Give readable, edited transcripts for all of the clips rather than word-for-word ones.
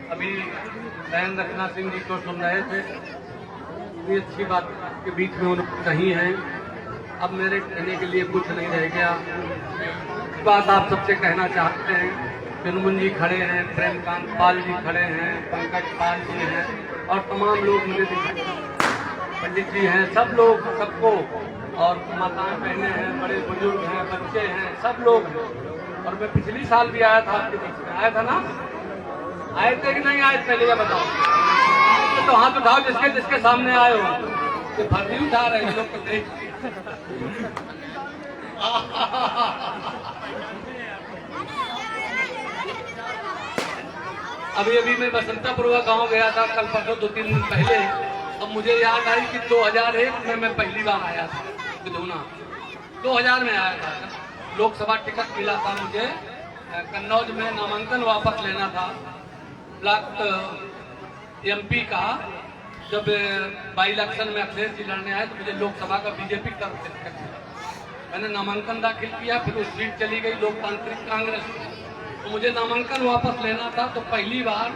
अभी बहन रचना सिंह जी को सुन रहे थे, इतनी अच्छी बात के बीच में उन्होंने कही है। अब मेरे कहने के लिए कुछ नहीं रह गया। बात आप सबसे कहना चाहते हैं, चुनमुन जी खड़े हैं, प्रेमकांत पाल जी खड़े हैं, पंकज पाल जी हैं और तमाम लोग मुझे दिखाई, पंडित जी हैं, सब लोग, सबको, और माताएं बहनें हैं, बड़े बुजुर्ग हैं, बच्चे हैं, सब लोग हैं। और मैं पिछली साल भी आया था, आपके बीच में आया था ना? आए थे कि नहीं आए? पहले ये बताओ। तो हाथ उठाओ जिसके जिसके सामने आए हो। ये फर्जी उठा रहे हैं लोग तो देख। अभी अभी मैं बसंतापुर गांव गया था कल परसों 2-3 दिन पहले। अब मुझे याद आई कि 2001 में मैं पहली बार आया था बिधूना। 2000 में आया था, लोकसभा टिकट मिला था मुझे। कन्नौज में नामांकन वापस लेना था ब्लॉक एमपी का। जब बाई इलेक्शन में अखिलेश जी लड़ने आए तो मुझे लोकसभा का बीजेपी का टिकट मिला। मैंने नामांकन दाखिल किया, फिर उस सीट चली गई लोकतांत्रिक कांग्रेस। तो मुझे नामांकन वापस लेना था, तो पहली बार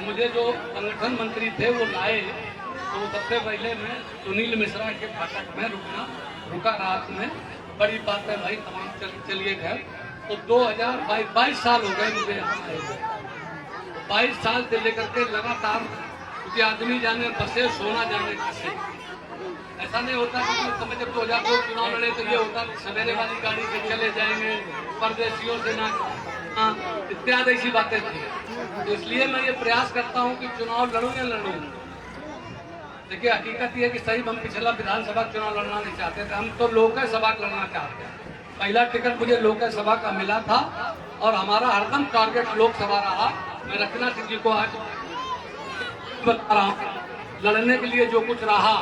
मुझे जो संगठन मंत्री थे वो लाए। तो सबसे पहले मैं सुनील मिश्रा के फाटक में रुका रात में। बड़ी बात है भाई, तमाम चलिए घर। तो 2022 साल हो गए मुझे यहाँ आए। 22 साल से लेकर के लगातार, क्योंकि आदमी जाने बसे, सोना जाने कैसे। ऐसा नहीं होता कि समय जब 2002 चुनाव लड़े तो ये होता कि सवेरे वाली गाड़ी से चले जाएंगे, परदेशियों से ना इत्यादि ऐसी बातें थी। तो इसलिए मैं ये प्रयास करता हूँ कि चुनाव लड़ूं या लड़ूं। देखिए, हकीकत ये है कि सही हम पिछला विधानसभा चुनाव लड़ना नहीं चाहते थे, हम तो लोकसभा सभा लड़ना चाहते हैं। पहला टिकट मुझे लोकसभा सभा का मिला था और हमारा हरदम टारगेट लोकसभा रहा। मैं रचना सिंह जी को आज बता रहा हूँ, लड़ने के लिए जो कुछ रहा,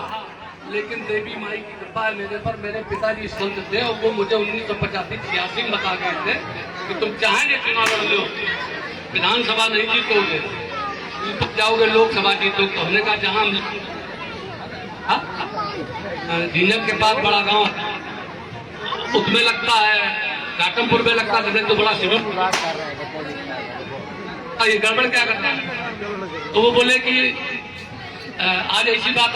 लेकिन देवी माई की कृपा है मेरे पर। मेरे पिताजी संत थे और वो मुझे 1985-86 में बता गए थे कि तुम चाहेंगे चुनाव लड़ लो, विधानसभा नहीं जीतोगे, तुम जाओगे लोकसभा जीतोगे। तो हमने कहा जहाँ झीनक के पास बड़ा गांव उसमें लगता है, घाटमपुर में लगता है, तो बड़ा शिविर, ये गड़बड़ क्या करता है। तो वो बोले कि आज ऐसी बात,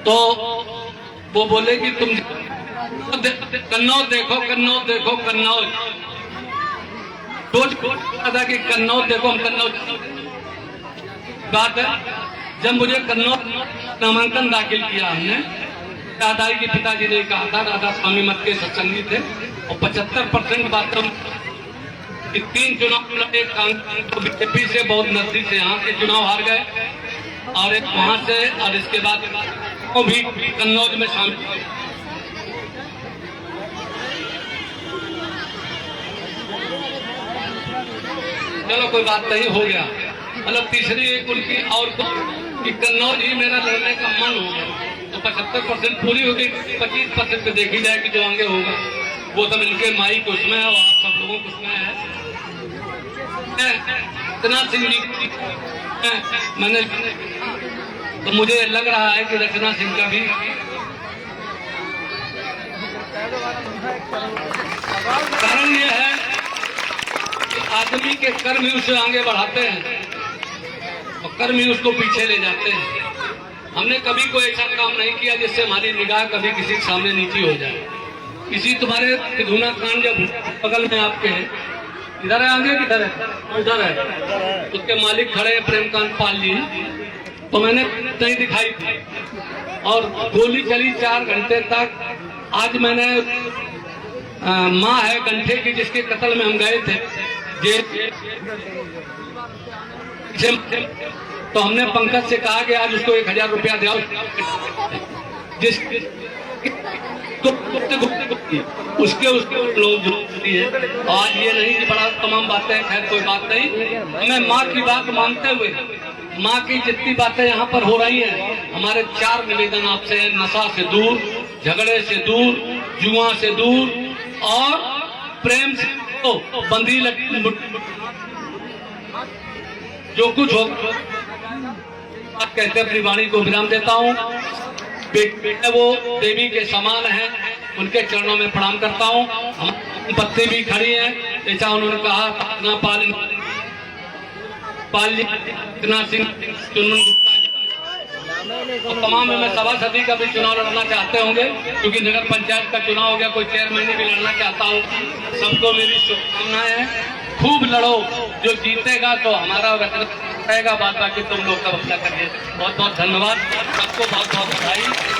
तो वो बोले कि तुम कन्नौज देखो, कन्नौज देखो, कन्नौज। सोच था कि कन्नौज देखो, हम कन्नौज। बात है, जब मुझे कन्नौज नामांकन दाखिल किया हमने, दादाई के पिताजी ने कहा था, राधा स्वामी मत के सत्संगी थे, और 75% बात 3 चुनाव लड़े, बीजेपी से बहुत नजदीक से यहाँ के चुनाव हार गए, और एक वहां से, और इसके बाद वो भी कन्नौज में शामिल। चलो कोई बात नहीं, हो गया। मतलब तीसरी एक उनकी और कि कन्नौज ही मेरा लड़ने का मन हो गया। तो 75% पूरी हो गई, 25% पे देखी जाए कि जो आगे होगा वो सब इनके माई को उसमें है और आप सब लोगों को उसमें है। रचना सिंह जी मैंने, तो मुझे लग रहा है कि रचना सिंह का भी कारण ये है कि आदमी के कर्म ही उसे आगे बढ़ाते हैं और कर्म ही उसको पीछे ले जाते हैं। हमने कभी कोई ऐसा काम नहीं किया जिससे हमारी निगाह कभी किसी के सामने नीची हो जाए। इसी तुम्हारे विधूना कांड जब बगल में आपके हैं, इधर है आगे, किधर है? उधर है। उसके मालिक खड़े हैं प्रेमकांत पाल जी, तो मैंने नहीं दिखाई थी और गोली चली 4 घंटे तक। आज मैंने माँ है कंठे की जिसके कत्ल में हम गए थे तो हमने पंकज से कहा कि आज उसको 1000 रुपया दो, जिस उसके लोग होती है। आज ये नहीं कि बड़ा तमाम बातें, खैर कोई बात नहीं। मैं माँ की बात मानते हुए, माँ की जितनी बातें यहाँ पर हो रही हैं, हमारे 4 निवेदन आपसे हैं। नशा से दूर, झगड़े से दूर, जुआ से दूर और प्रेम से तो बंदी जो कुछ हो कहते अपनी वाणी को विराम देता हूँ। बेटे वो देवी के समान है, उनके चरणों में प्रणाम करता हूँ। हम पत्नी भी खड़ी हैं, जैसा उन्होंने कहा अपना पालना सिंह चुनमुन तो तमाम में सभासदी का भी चुनाव लड़ना चाहते होंगे, क्योंकि नगर पंचायत का चुनाव हो गया, कोई चेयरमैन भी लड़ना चाहता हूँ। सबको मेरी शुभकामनाएं हैं, खूब लड़ो, जो जीतेगा तो हमारा रहेगा, बात बाकी तुम लोग सब अपना करिए। बहुत बहुत धन्यवाद, सबको बहुत बहुत बधाई।